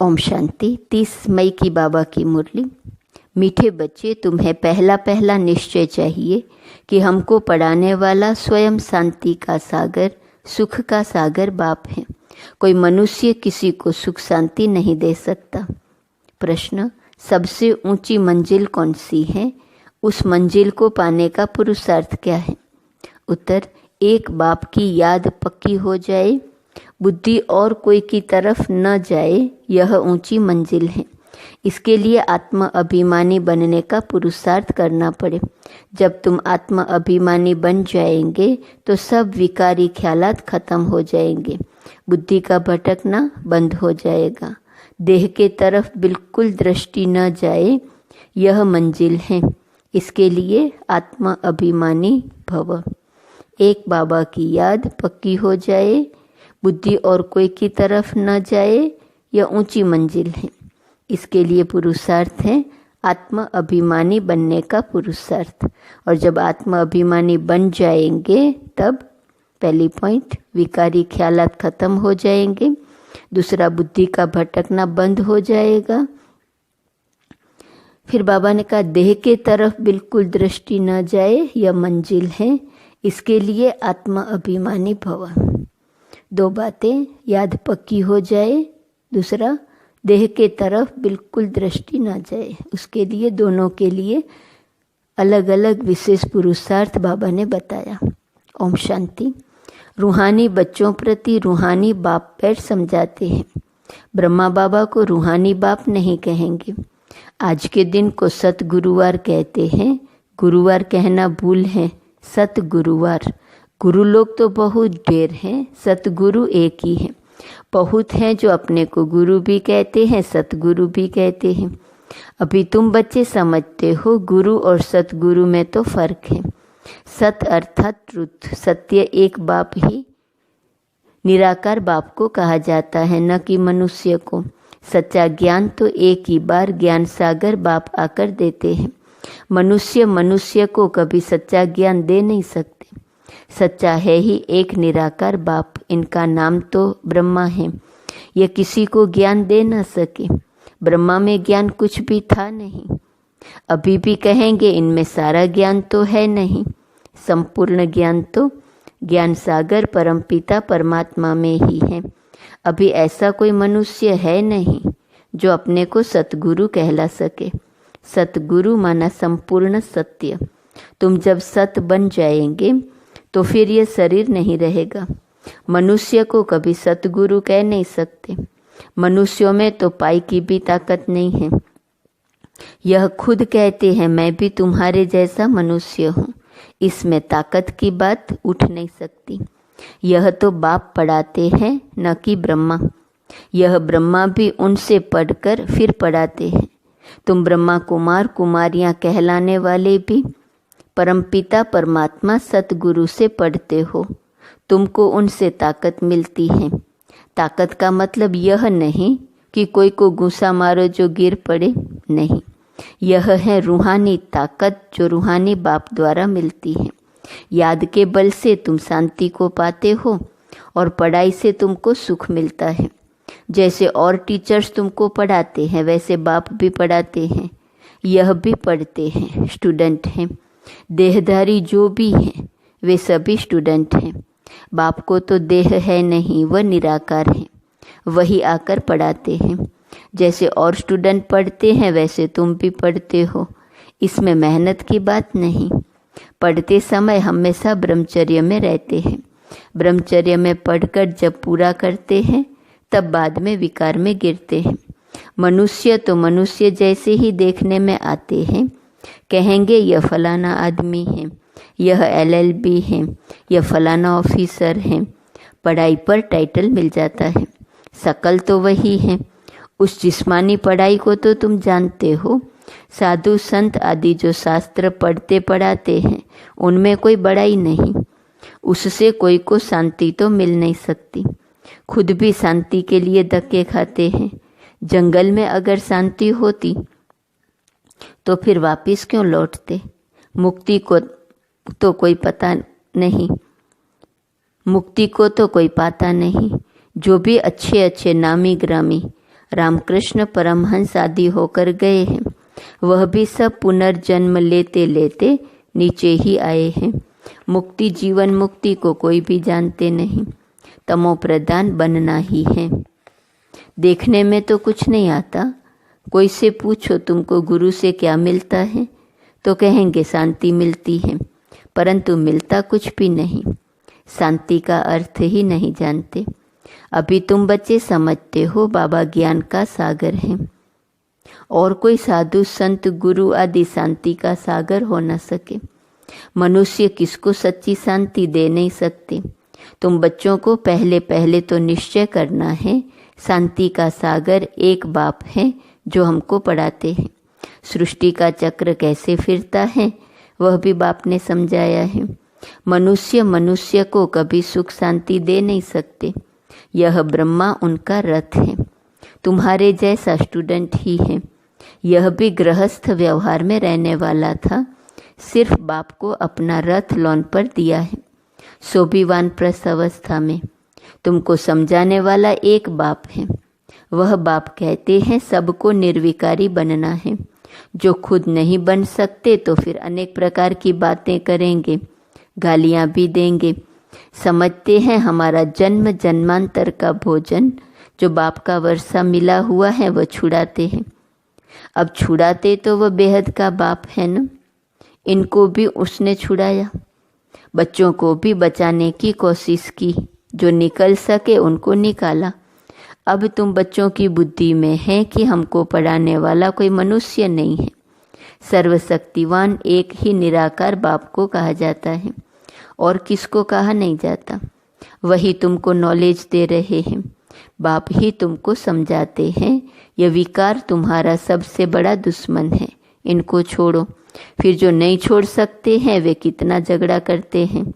ओम शांति। 30 मई की बाबा की मुरली। मीठे बच्चे, तुम्हें पहला पहला निश्चय चाहिए कि हमको पढ़ाने वाला स्वयं शांति का सागर, सुख का सागर बाप है। कोई मनुष्य किसी को सुख शांति नहीं दे सकता। प्रश्न, सबसे ऊंची मंजिल कौन सी है? उस मंजिल को पाने का पुरुषार्थ क्या है? उत्तर, एक बाप की याद पक्की हो जाए, बुद्धि और कोई की तरफ न जाए, यह ऊंची मंजिल है। इसके लिए आत्म अभिमानी बनने का पुरुषार्थ करना पड़े। जब तुम आत्म अभिमानी बन जाएंगे तो सब विकारी ख्यालात खत्म हो जाएंगे, बुद्धि का भटकना बंद हो जाएगा, देह के तरफ बिल्कुल दृष्टि न जाए, यह मंजिल है। इसके लिए आत्म अभिमानी भव। एक बाबा की याद पक्की हो जाए, बुद्धि और कोई की तरफ न जाए, यह ऊंची मंजिल है। इसके लिए पुरुषार्थ है आत्म अभिमानी बनने का पुरुषार्थ। और जब आत्म अभिमानी बन जाएंगे तब पहली पॉइंट, विकारी ख्यालात खत्म हो जाएंगे। दूसरा, बुद्धि का भटकना बंद हो जाएगा। फिर बाबा ने कहा देह के तरफ बिल्कुल दृष्टि न जाए, यह मंजिल है। इसके लिए आत्म अभिमानी भव। दो बातें, याद पक्की हो जाए, दूसरा देह के तरफ बिल्कुल दृष्टि न जाए। उसके लिए दोनों के लिए अलग अलग विशेष पुरुषार्थ बाबा ने बताया। ओम शांति। रूहानी बच्चों प्रति रूहानी बाप पैर समझाते हैं। ब्रह्मा बाबा को रूहानी बाप नहीं कहेंगे। आज के दिन को सत गुरुवार कहते हैं। गुरुवार कहना भूल है, सत गुरुवार। गुरु लोग तो बहुत ढेर हैं, सतगुरु एक ही है। बहुत हैं जो अपने को गुरु भी कहते हैं, सतगुरु भी कहते हैं। अभी तुम बच्चे समझते हो गुरु और सतगुरु में तो फर्क है। सत अर्थात ट्रुथ, सत्य एक बाप ही निराकार बाप को कहा जाता है, न कि मनुष्य को। सच्चा ज्ञान तो एक ही बार ज्ञान सागर बाप आकर देते हैं। मनुष्य को कभी सच्चा ज्ञान दे नहीं सकते। सच्चा है ही एक निराकार बाप, इनका नाम तो ब्रह्मा है। यह किसी को ज्ञान दे न सके। ब्रह्मा में ज्ञान कुछ भी था नहीं। अभी भी कहेंगे इनमें सारा ज्ञान तो है नहीं। संपूर्ण ज्ञान तो ज्ञान सागर परमपिता परमात्मा में ही है। अभी ऐसा कोई मनुष्य है नहीं जो अपने को सतगुरु कहला सके। सतगुरु माना संपूर्ण सत्य। तुम जब सत बन जाएंगे तो फिर यह शरीर नहीं रहेगा। मनुष्य को कभी सतगुरु कह नहीं सकते। मनुष्यों में तो पाई की भी ताकत नहीं है। यह खुद कहते हैं मैं भी तुम्हारे जैसा मनुष्य हूँ। इसमें ताकत की बात उठ नहीं सकती। यह तो बाप पढ़ाते हैं, न कि ब्रह्मा। यह ब्रह्मा भी उनसे पढ़कर फिर पढ़ाते हैं। तुम ब्रह्मा कुमार कुमारियाँ कहलाने वाले भी परमपिता परमात्मा सतगुरु से पढ़ते हो। तुमको उनसे ताकत मिलती है। ताकत का मतलब यह नहीं कि कोई को गुस्सा मारो जो गिर पड़े, नहीं। यह है रूहानी ताकत जो रूहानी बाप द्वारा मिलती है। याद के बल से तुम शांति को पाते हो और पढ़ाई से तुमको सुख मिलता है। जैसे और टीचर्स तुमको पढ़ाते हैं वैसे बाप भी पढ़ाते हैं। यह भी पढ़ते हैं, स्टूडेंट हैं। देहधारी जो भी हैं वे सभी स्टूडेंट हैं। बाप को तो देह है नहीं, वह निराकार है। वही आकर पढ़ाते हैं। जैसे और स्टूडेंट पढ़ते हैं वैसे तुम भी पढ़ते हो। इसमें मेहनत की बात नहीं। पढ़ते समय हमेशा ब्रह्मचर्य में रहते हैं। ब्रह्मचर्य में पढ़कर जब पूरा करते हैं तब बाद में विकार में गिरते हैं। मनुष्य तो मनुष्य जैसे ही देखने में आते हैं। कहेंगे यह फलाना आदमी है, यह LLB है, यह फलाना ऑफिसर है। पढ़ाई पर टाइटल मिल जाता है, शकल तो वही है। उस जिस्मानी पढ़ाई को तो तुम जानते हो। साधु संत आदि जो शास्त्र पढ़ते पढ़ाते हैं उनमें कोई बड़ाई नहीं। उससे कोई को शांति तो मिल नहीं सकती। खुद भी शांति के लिए धक्के खाते हैं। जंगल में अगर शांति होती तो फिर वापिस क्यों लौटते? मुक्ति को तो कोई पता नहीं, मुक्ति को तो कोई पाता नहीं। जो भी अच्छे अच्छे नामी ग्रामी रामकृष्ण परमहंस आदि होकर गए हैं, वह भी सब पुनर्जन्म लेते लेते नीचे ही आए हैं। मुक्ति, जीवन मुक्ति को कोई भी जानते नहीं, तमो प्रधान बनना ही है। देखने में तो कुछ नहीं आता। कोई से पूछो तुमको गुरु से क्या मिलता है, तो कहेंगे शांति मिलती है, परंतु मिलता कुछ भी नहीं। शांति का अर्थ ही नहीं जानते। अभी तुम बच्चे समझते हो बाबा ज्ञान का सागर है, और कोई साधु संत गुरु आदि शांति का सागर हो न सके। मनुष्य किसको सच्ची शांति दे नहीं सकते। तुम बच्चों को पहले पहले तो निश्चय करना है, शांति का सागर एक बाप है जो हमको पढ़ाते हैं। सृष्टि का चक्र कैसे फिरता है वह भी बाप ने समझाया है। मनुष्य मनुष्य को कभी सुख शांति दे नहीं सकते। यह ब्रह्मा उनका रथ है, तुम्हारे जैसा स्टूडेंट ही है। यह भी गृहस्थ व्यवहार में रहने वाला था, सिर्फ बाप को अपना रथ लोन पर दिया है। सो भी वानप्रस्थ अवस्था में तुमको समझाने वाला एक बाप है। वह बाप कहते हैं सबको निर्विकारी बनना है। जो खुद नहीं बन सकते तो फिर अनेक प्रकार की बातें करेंगे, गालियां भी देंगे। समझते हैं हमारा जन्म जन्मांतर का भोजन जो बाप का वर्षा मिला हुआ है वह छुड़ाते हैं। अब छुड़ाते तो वह बेहद का बाप है न, इनको भी उसने छुड़ाया। बच्चों को भी बचाने की कोशिश की, जो निकल सके उनको निकाला। अब तुम बच्चों की बुद्धि में है कि हमको पढ़ाने वाला कोई मनुष्य नहीं है। सर्वशक्तिवान एक ही निराकार बाप को कहा जाता है, और किसको कहा नहीं जाता। वही तुमको नॉलेज दे रहे हैं, बाप ही तुमको समझाते हैं। यह विकार तुम्हारा सबसे बड़ा दुश्मन है, इनको छोड़ो। फिर जो नहीं छोड़ सकते हैं वे कितना झगड़ा करते हैं।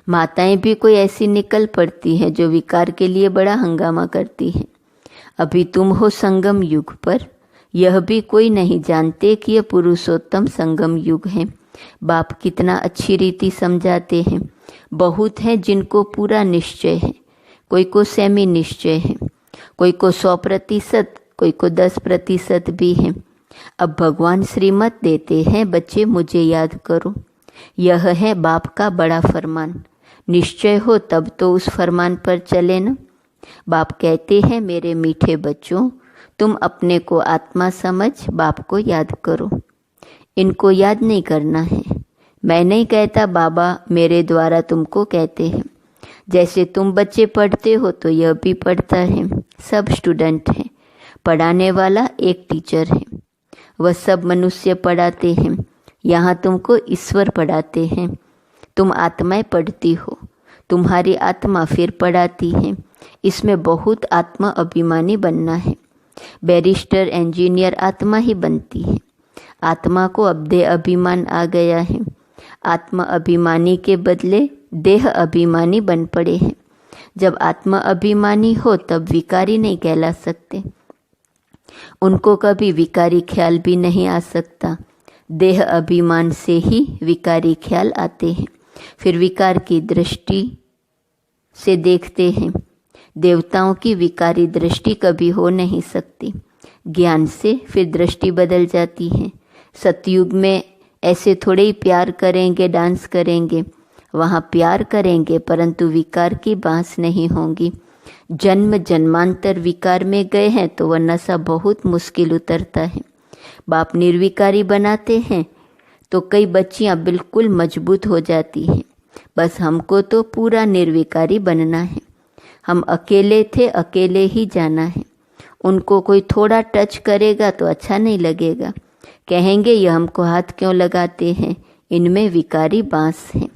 माताएं भी कोई ऐसी निकल पड़ती हैं जो विकार के लिए बड़ा हंगामा करती हैं। अभी तुम हो संगम युग पर, यह भी कोई नहीं जानते कि यह पुरुषोत्तम संगम युग है। बाप कितना अच्छी रीति समझाते हैं। बहुत हैं जिनको पूरा निश्चय है, कोई को सेमी निश्चय है, कोई को 100%, कोई को 10% भी है। अब भगवान श्रीमत देते हैं, बच्चे मुझे याद करो। यह है बाप का बड़ा फरमान। निश्चय हो तब तो उस फरमान पर चले न। बाप कहते हैं मेरे मीठे बच्चों, तुम अपने को आत्मा समझ बाप को याद करो। इनको याद नहीं करना है। मैं नहीं कहता, बाबा मेरे द्वारा तुमको कहते हैं। जैसे तुम बच्चे पढ़ते हो तो यह भी पढ़ता है। सब स्टूडेंट हैं, पढ़ाने वाला एक टीचर है। वह सब मनुष्य पढ़ाते हैं। यहाँ तुमको ईश्वर पढ़ाते हैं। तुम आत्माएं पढ़ती हो, तुम्हारी आत्मा फिर पढ़ाती है। इसमें बहुत आत्मा अभिमानी बनना है। बैरिस्टर इंजीनियर आत्मा ही बनती है। आत्मा को अब देह अभिमान आ गया है। आत्मा अभिमानी के बदले देह अभिमानी बन पड़े हैं। जब आत्मा अभिमानी हो तब विकारी नहीं कहला सकते। उनको कभी विकारी ख्याल भी नहीं आ सकता। देह अभिमान से ही विकारी ख्याल आते हैं। फिर विकार की दृष्टि से देखते हैं। देवताओं की विकारी दृष्टि कभी हो नहीं सकती। ज्ञान से फिर दृष्टि बदल जाती है। सतयुग में ऐसे थोड़े ही प्यार करेंगे, डांस करेंगे। वहाँ प्यार करेंगे परंतु विकार की बांस नहीं होंगी। जन्म जन्मांतर विकार में गए हैं तो वह नशा बहुत मुश्किल उतरता है। बाप निर्विकारी बनाते हैं तो कई बच्चियां बिल्कुल मजबूत हो जाती हैं। बस हमको तो पूरा निर्विकारी बनना है। हम अकेले थे, अकेले ही जाना है। उनको कोई थोड़ा टच करेगा तो अच्छा नहीं लगेगा। कहेंगे यह हमको हाथ क्यों लगाते हैं, इनमें विकारी बांस है।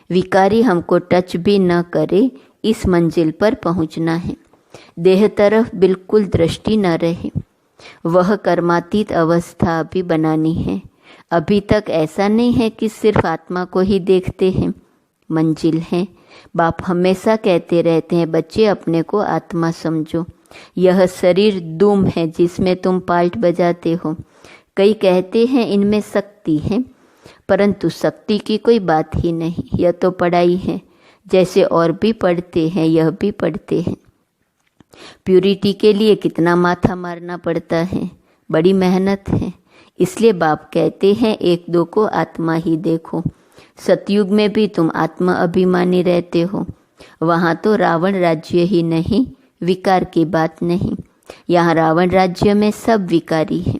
विकारी हमको टच भी न करे, इस मंजिल पर पहुंचना है। देह तरफ बिल्कुल दृष्टि न रहे। वह कर्मातीत अवस्था अभी बनानी है। अभी तक ऐसा नहीं है कि सिर्फ आत्मा को ही देखते हैं। मंजिल है। बाप हमेशा कहते रहते हैं बच्चे अपने को आत्मा समझो। यह शरीर दुम है जिसमें तुम पाल्ट बजाते हो। कई कहते हैं इनमें शक्ति है, परंतु शक्ति की कोई बात ही नहीं। यह तो पढ़ाई है। जैसे और भी पढ़ते हैं यह भी पढ़ते हैं। प्यूरिटी के लिए कितना माथा मारना पड़ता है, बड़ी मेहनत है। इसलिए बाप कहते हैं एक दो को आत्मा ही देखो। सतयुग में भी तुम आत्मा अभिमानी रहते हो। वहाँ तो रावण राज्य ही नहीं, विकार की बात नहीं। यहाँ रावण राज्य में सब विकारी हैं।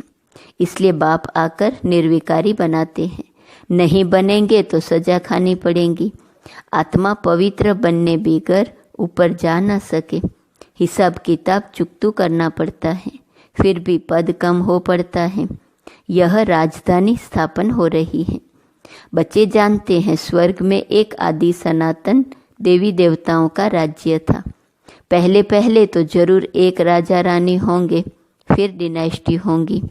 इसलिए बाप आकर निर्विकारी बनाते हैं। नहीं बनेंगे तो सजा खानी पड़ेगी। आत्मा पवित्र बनने बगैर ऊपर जा न सके। हिसाब किताब चुकतू करना पड़ता है, फिर भी पद कम हो पड़ता है। यह राजधानी स्थापन हो रही है। बच्चे जानते हैं स्वर्ग में एक आदि सनातन देवी देवताओं का राज्य था। पहले पहले तो जरूर एक राजा रानी होंगे, फिर डिनाइस्टी होंगी।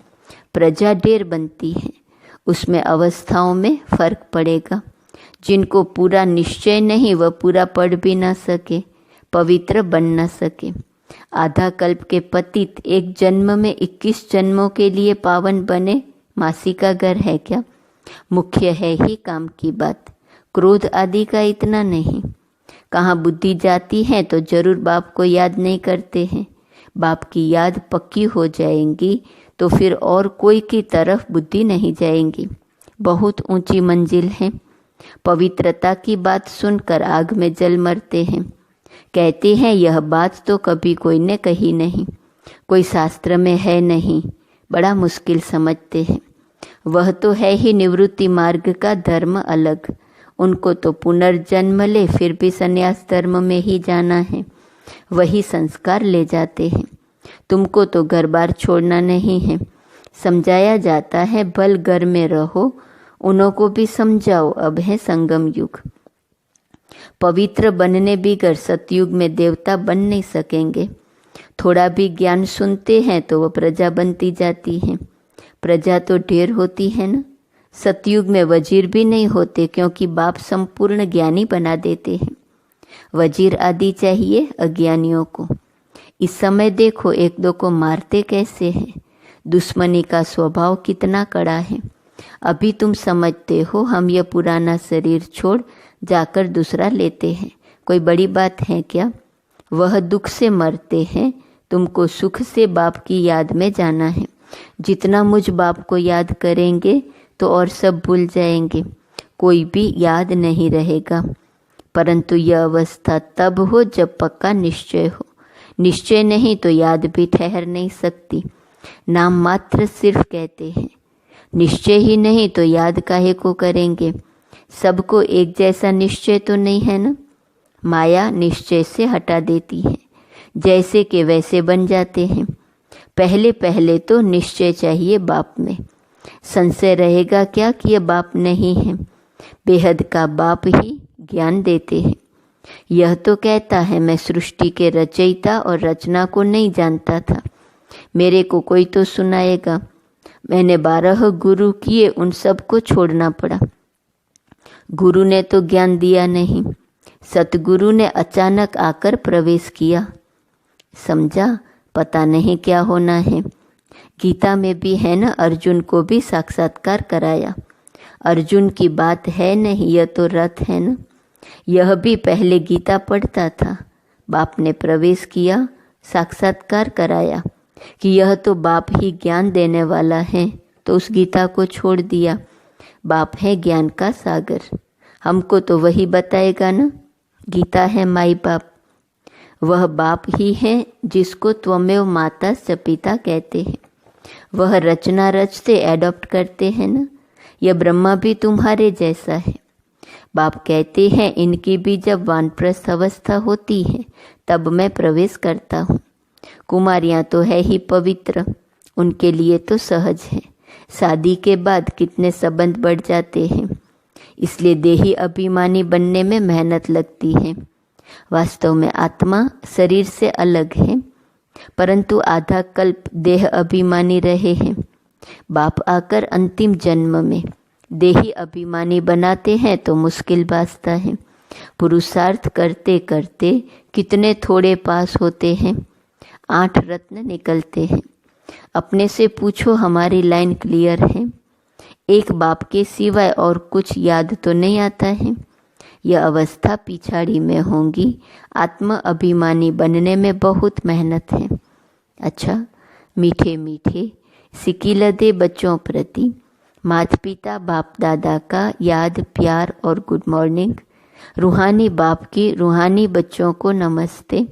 प्रजा ढेर बनती है, उसमें अवस्थाओं में फर्क पड़ेगा। जिनको पूरा निश्चय नहीं वह पूरा पढ़ भी ना सके, पवित्र बन न सके। आधा कल्प के पतित एक जन्म में 21 जन्मों के लिए पावन बने, मासी का घर है क्या? मुख्य है ही काम की बात, क्रोध आदि का इतना नहीं। कहाँ बुद्धि जाती है तो जरूर बाप को याद नहीं करते हैं। बाप की याद पक्की हो जाएंगी तो फिर और कोई की तरफ बुद्धि नहीं जाएंगी। बहुत ऊंची मंजिल है। पवित्रता की बात सुनकर आग में जल मरते हैं। कहते हैं यह बात तो कभी कोई ने कही नहीं, कोई शास्त्र में है नहीं, बड़ा मुश्किल समझते हैं। वह तो है ही निवृत्ति मार्ग का धर्म अलग। उनको तो पुनर्जन्म ले फिर भी संन्यास धर्म में ही जाना है, वही संस्कार ले जाते हैं। तुमको तो घर बार छोड़ना नहीं है। समझाया जाता है भल घर में रहो, उन्हों को भी समझाओ, अब है संगम युग। पवित्र बनने बिगर सतयुग में देवता बन नहीं सकेंगे। थोड़ा भी ज्ञान सुनते हैं तो वह प्रजा बनती जाती है। प्रजा तो ढेर होती है ना। सतयुग में वजीर भी नहीं होते क्योंकि बाप संपूर्ण ज्ञानी बना देते हैं। वजीर आदि चाहिए अज्ञानियों को। इस समय देखो एक दो को मारते कैसे हैं। दुश्मनी का स्वभाव कितना कड़ा है। अभी तुम समझते हो हम यह पुराना शरीर छोड़ जाकर दूसरा लेते हैं, कोई बड़ी बात है क्या? वह दुख से मरते हैं, तुमको सुख से बाप की याद में जाना है। जितना मुझ बाप को याद करेंगे तो और सब भूल जाएंगे, कोई भी याद नहीं रहेगा। परंतु यह अवस्था तब हो जब पक्का निश्चय हो। निश्चय नहीं तो याद भी ठहर नहीं सकती। नाम मात्र सिर्फ कहते हैं। निश्चय ही नहीं तो याद काहे को करेंगे। सबको एक जैसा निश्चय तो नहीं है ना। माया निश्चय से हटा देती है, जैसे के वैसे बन जाते हैं। पहले पहले तो निश्चय चाहिए बाप में। संशय रहेगा क्या कि यह बाप नहीं है। बेहद का बाप ही ज्ञान देते हैं। यह तो कहता है मैं सृष्टि के रचयिता और रचना को नहीं जानता था, मेरे को कोई तो सुनाएगा। मैंने 12 गुरु किए, उन सब को छोड़ना पड़ा। गुरु ने तो ज्ञान दिया नहीं, सतगुरु ने अचानक आकर प्रवेश किया। समझा? पता नहीं क्या होना है। गीता में भी है ना, अर्जुन को भी साक्षात्कार कराया। अर्जुन की बात है नहीं, यह तो रथ है ना। यह भी पहले गीता पढ़ता था, बाप ने प्रवेश किया, साक्षात्कार कराया कि यह तो बाप ही ज्ञान देने वाला है, तो उस गीता को छोड़ दिया। बाप है ज्ञान का सागर, हमको तो वही बताएगा ना। गीता है माई बाप, वह बाप ही है जिसको त्वमेव माता च पिता कहते हैं। वह रचना रचते एडॉप्ट करते हैं ना। यह ब्रह्मा भी तुम्हारे जैसा है। बाप कहते हैं इनकी भी जब वानप्रस्थ अवस्था होती है तब मैं प्रवेश करता हूँ। कुमारियाँ तो है ही पवित्र, उनके लिए तो सहज है। शादी के बाद कितने संबंध बढ़ जाते हैं, इसलिए देही अभिमानी बनने में मेहनत लगती है। वास्तव में आत्मा शरीर से अलग है, परंतु आधा कल्प देह अभिमानी रहे हैं। बाप आकर अंतिम जन्म में देही अभिमानी बनाते हैं तो मुश्किल बाजता है। पुरुषार्थ करते करते कितने थोड़े पास होते हैं, 8 रत्न निकलते हैं। अपने से पूछो हमारी लाइन क्लियर है? एक बाप के सिवाय और कुछ याद तो नहीं आता है। यह अवस्था पिछाड़ी में होंगी। आत्म अभिमानी बनने में बहुत मेहनत है। अच्छा, मीठे मीठे सिकिलदे बच्चों प्रति माता पिता बाप दादा का याद, प्यार और गुड मॉर्निंग। रूहानी बाप की रूहानी बच्चों को नमस्ते।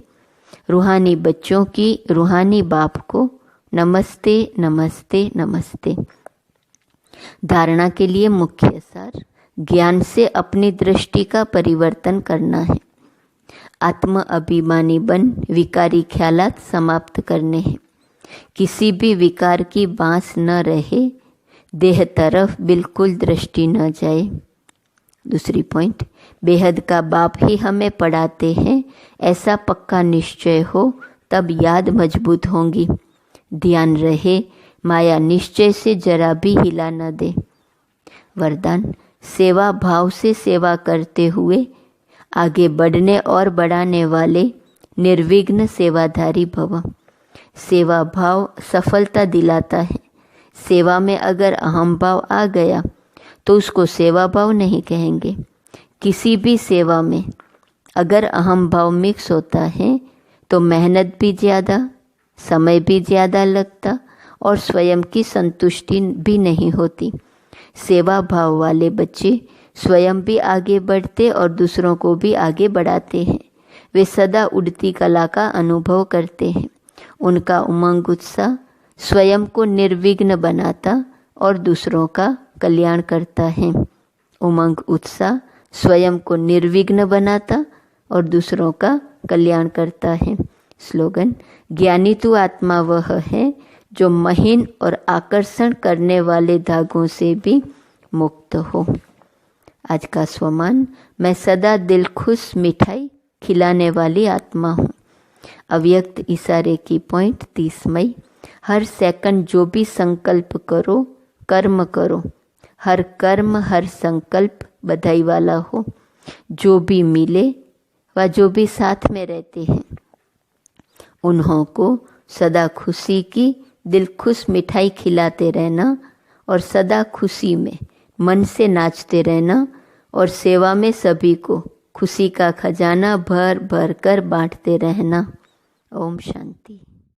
रूहानी बच्चों की रूहानी बाप को नमस्ते नमस्ते नमस्ते। धारणा के लिए मुख्य सार, ज्ञान से अपनी दृष्टि का परिवर्तन करना है। आत्म अभिमानी बन विकारी ख्यालात समाप्त करने हैं। किसी भी विकार की बांस न रहे, देह तरफ बिल्कुल दृष्टि न जाए। दूसरी पॉइंट, बेहद का बाप ही हमें पढ़ाते हैं, ऐसा पक्का निश्चय हो तब याद मजबूत होंगी। ध्यान रहे, माया निश्चय से जरा भी हिला न दे। वरदान, सेवा भाव से सेवा करते हुए आगे बढ़ने और बढ़ाने वाले निर्विघ्न सेवाधारी भव। सेवा भाव सफलता दिलाता है। सेवा में अगर अहम भाव आ गया तो उसको सेवा भाव नहीं कहेंगे। किसी भी सेवा में अगर अहम भाव मिक्स होता है तो मेहनत भी ज़्यादा, समय भी ज़्यादा लगता और स्वयं की संतुष्टि भी नहीं होती। सेवा भाव वाले बच्चे स्वयं भी आगे बढ़ते और दूसरों को भी आगे बढ़ाते हैं। वे सदा उड़ती कला का अनुभव करते हैं। उनका उमंग उत्साह स्वयं को निर्विघ्न बनाता और दूसरों का कल्याण करता है। उमंग उत्साह स्वयं को निर्विघ्न बनाता और दूसरों का कल्याण करता है। स्लोगन, ज्ञानी तू आत्मा वह है जो महीन और आकर्षण करने वाले धागों से भी मुक्त हो। आज का स्वमान, मैं सदा दिल खुश मिठाई खिलाने वाली आत्मा हूँ। अव्यक्त इशारे की पॉइंट 30 मई। हर सेकंड जो भी संकल्प करो, कर्म करो। हर कर्म हर संकल्प बधाई वाला हो। जो भी मिले व जो भी साथ में रहते हैं उन्हों को सदा खुशी की दिल खुश मिठाई खिलाते रहना और सदा खुशी में मन से नाचते रहना और सेवा में सभी को खुशी का खजाना भर भर कर बांटते रहना। ओम शांति।